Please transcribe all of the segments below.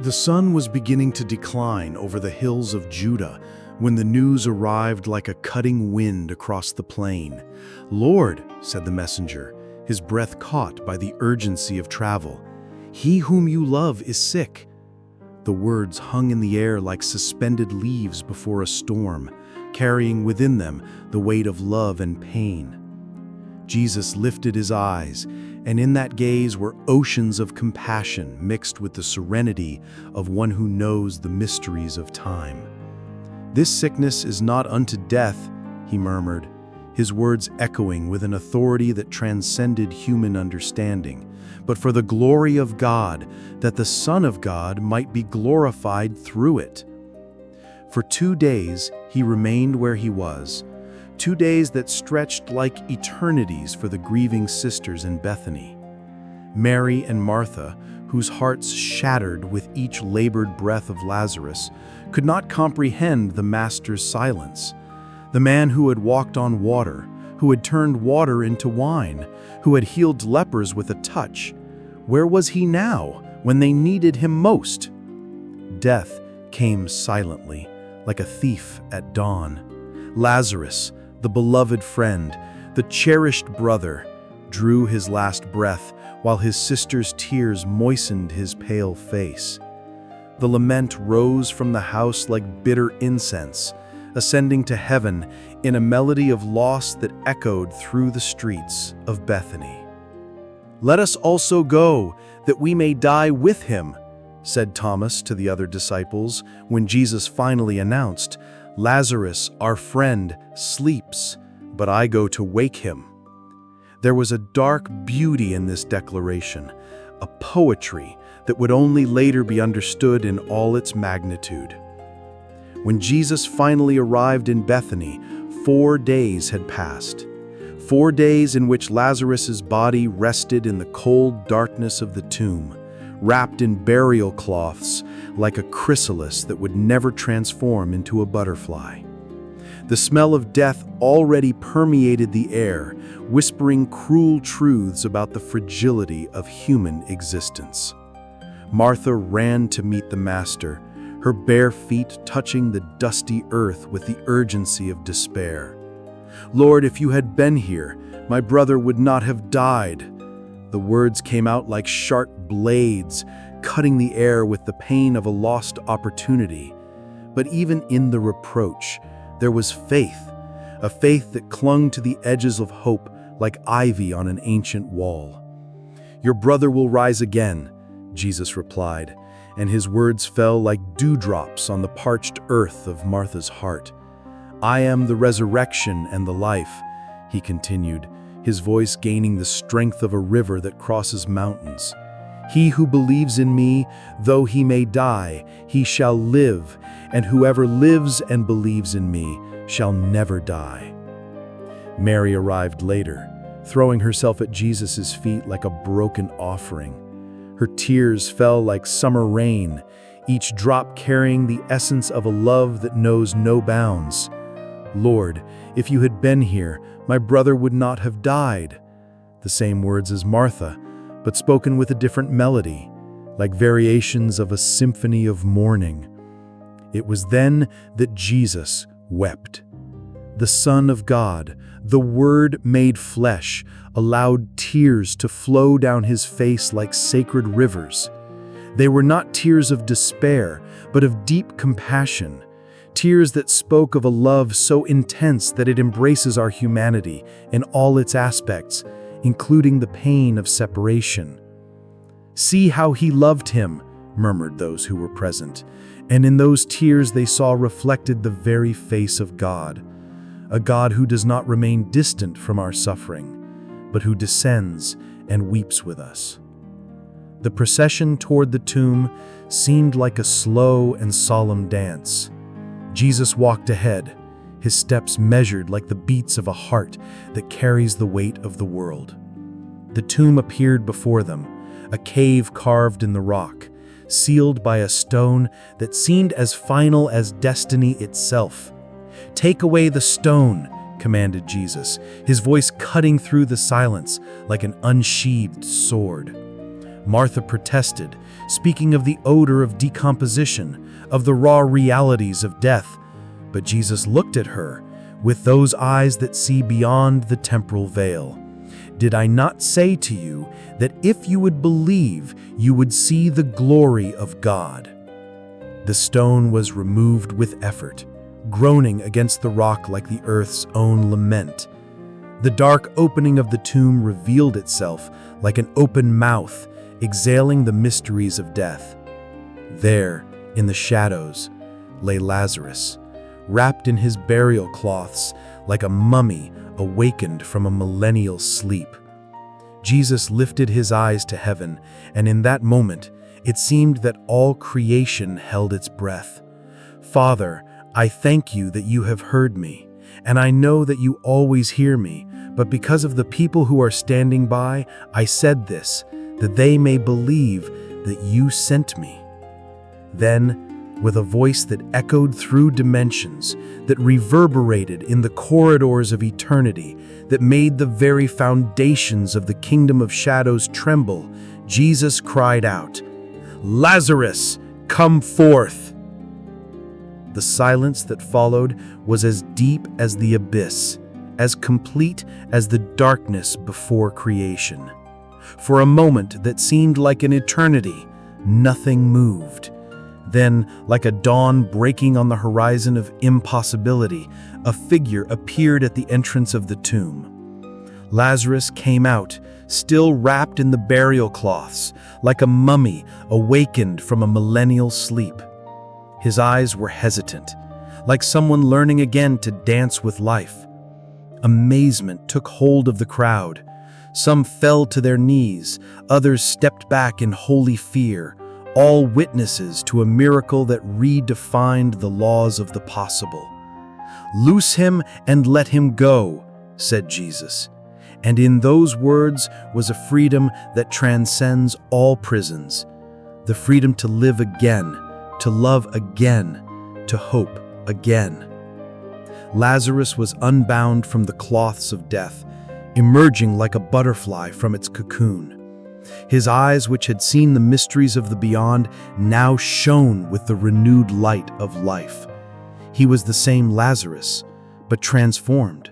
The sun was beginning to decline over the hills of Judah when the news arrived like a cutting wind across the plain. "Lord," said the messenger, his breath caught by the urgency of travel, "he whom you love is sick." The words hung in the air like suspended leaves before a storm, carrying within them the weight of love and pain. Jesus lifted his eyes, and in that gaze were oceans of compassion mixed with the serenity of one who knows the mysteries of time. "This sickness is not unto death," he murmured, his words echoing with an authority that transcended human understanding, "but for the glory of God, that the Son of God might be glorified through it." For 2 days he remained where he was, 2 days that stretched like eternities for the grieving sisters in Bethany. Mary and Martha, whose hearts shattered with each labored breath of Lazarus, could not comprehend the Master's silence. The man who had walked on water, who had turned water into wine, who had healed lepers with a touch, where was he now when they needed him most? Death came silently, like a thief at dawn. Lazarus, the beloved friend, the cherished brother, drew his last breath while his sister's tears moistened his pale face. The lament rose from the house like bitter incense, ascending to heaven in a melody of loss that echoed through the streets of Bethany. "Let us also go, that we may die with him," said Thomas to the other disciples when Jesus finally announced, "Lazarus, our friend, sleeps, but I go to wake him." There was a dark beauty in this declaration, a poetry that would only later be understood in all its magnitude. When Jesus finally arrived in Bethany, 4 days had passed. 4 days in which Lazarus's body rested in the cold darkness of the tomb, wrapped in burial cloths like a chrysalis that would never transform into a butterfly. The smell of death already permeated the air, whispering cruel truths about the fragility of human existence. Martha ran to meet the Master, her bare feet touching the dusty earth with the urgency of despair. "Lord, if you had been here, my brother would not have died." The words came out like sharp blades, cutting the air with the pain of a lost opportunity. But even in the reproach, there was faith, a faith that clung to the edges of hope like ivy on an ancient wall. "Your brother will rise again," Jesus replied, and his words fell like dewdrops on the parched earth of Martha's heart. "I am the resurrection and the life," he continued, his voice gaining the strength of a river that crosses mountains. "He who believes in me, though he may die, he shall live, and whoever lives and believes in me shall never die." Mary arrived later, throwing herself at Jesus' feet like a broken offering. Her tears fell like summer rain, each drop carrying the essence of a love that knows no bounds. "Lord, if you had been here, my brother would not have died." The same words as Martha, but spoken with a different melody, like variations of a symphony of mourning. It was then that Jesus wept. The Son of God, the Word made flesh, allowed tears to flow down his face like sacred rivers. They were not tears of despair, but of deep compassion, tears that spoke of a love so intense that it embraces our humanity in all its aspects, including the pain of separation. "See how he loved him," murmured those who were present, and in those tears they saw reflected the very face of God, a God who does not remain distant from our suffering, but who descends and weeps with us. The procession toward the tomb seemed like a slow and solemn dance. Jesus walked ahead, his steps measured like the beats of a heart that carries the weight of the world. The tomb appeared before them, a cave carved in the rock, sealed by a stone that seemed as final as destiny itself. "Take away the stone," commanded Jesus, his voice cutting through the silence like an unsheathed sword. Martha protested, speaking of the odor of decomposition, of the raw realities of death. But Jesus looked at her with those eyes that see beyond the temporal veil. Did I not say to you that if you would believe, you would see the glory of God? The stone was removed with effort, groaning against the rock like the earth's own lament. The dark opening of the tomb revealed itself like an open mouth, exhaling the mysteries of death. There, in the shadows, lay Lazarus, wrapped in his burial cloths like a mummy awakened from a millennial sleep. Jesus lifted his eyes to heaven, and in that moment, it seemed that all creation held its breath. Father, I thank you that you have heard me, and I know that you always hear me, but because of the people who are standing by, I said this, that they may believe that you sent me. Then, with a voice that echoed through dimensions, that reverberated in the corridors of eternity, that made the very foundations of the kingdom of shadows tremble, Jesus cried out, "Lazarus, come forth!" The silence that followed was as deep as the abyss, as complete as the darkness before creation. For a moment that seemed like an eternity, nothing moved. Then, like a dawn breaking on the horizon of impossibility, a figure appeared at the entrance of the tomb. Lazarus came out, still wrapped in the burial cloths, like a mummy awakened from a millennial sleep. His eyes were hesitant, like someone learning again to dance with life. Amazement took hold of the crowd. Some fell to their knees, others stepped back in holy fear, all witnesses to a miracle that redefined the laws of the possible. "Loose him and let him go," said Jesus. And in those words was a freedom that transcends all prisons, the freedom to live again, to love again, to hope again. Lazarus was unbound from the cloths of death, emerging like a butterfly from its cocoon. His eyes, which had seen the mysteries of the beyond, now shone with the renewed light of life. He was the same Lazarus, but transformed.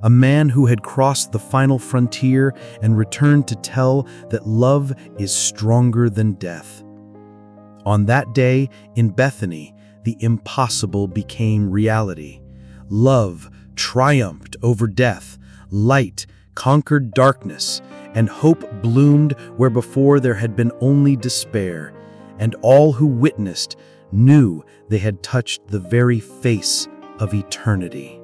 A man who had crossed the final frontier and returned to tell that love is stronger than death. On that day in Bethany, the impossible became reality. Love triumphed over death, light conquered darkness, and hope bloomed where before there had been only despair, and all who witnessed knew they had touched the very face of eternity.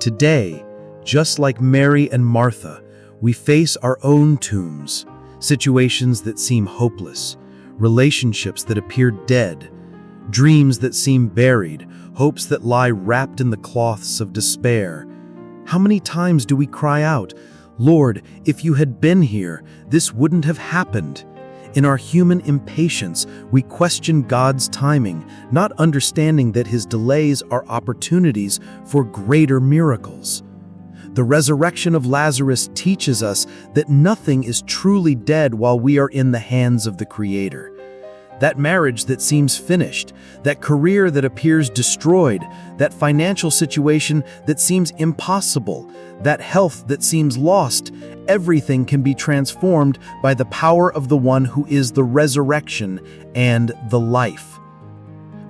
Today, just like Mary and Martha, we face our own tombs, situations that seem hopeless, relationships that appear dead, dreams that seem buried, hopes that lie wrapped in the cloths of despair. How many times do we cry out, "Lord, if you had been here, this wouldn't have happened"? In our human impatience, we question God's timing, not understanding that His delays are opportunities for greater miracles. The resurrection of Lazarus teaches us that nothing is truly dead while we are in the hands of the Creator. That marriage that seems finished, that career that appears destroyed, that financial situation that seems impossible, that health that seems lost, everything can be transformed by the power of the one who is the resurrection and the life.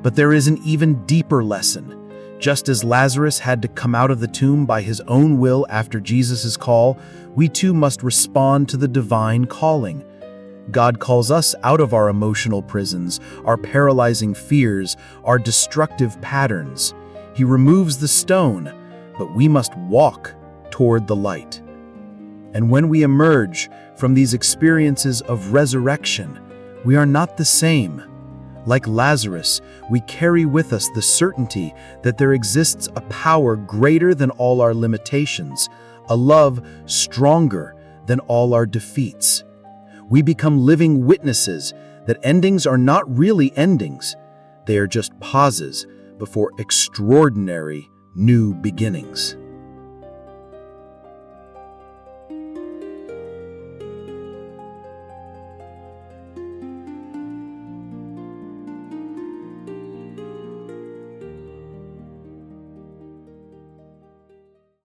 But there is an even deeper lesson. Just as Lazarus had to come out of the tomb by his own will after Jesus' call, we too must respond to the divine calling. God calls us out of our emotional prisons, our paralyzing fears, our destructive patterns. He removes the stone, but we must walk toward the light. And when we emerge from these experiences of resurrection, we are not the same. Like Lazarus, we carry with us the certainty that there exists a power greater than all our limitations, a love stronger than all our defeats. We become living witnesses that endings are not really endings. They are just pauses before extraordinary new beginnings.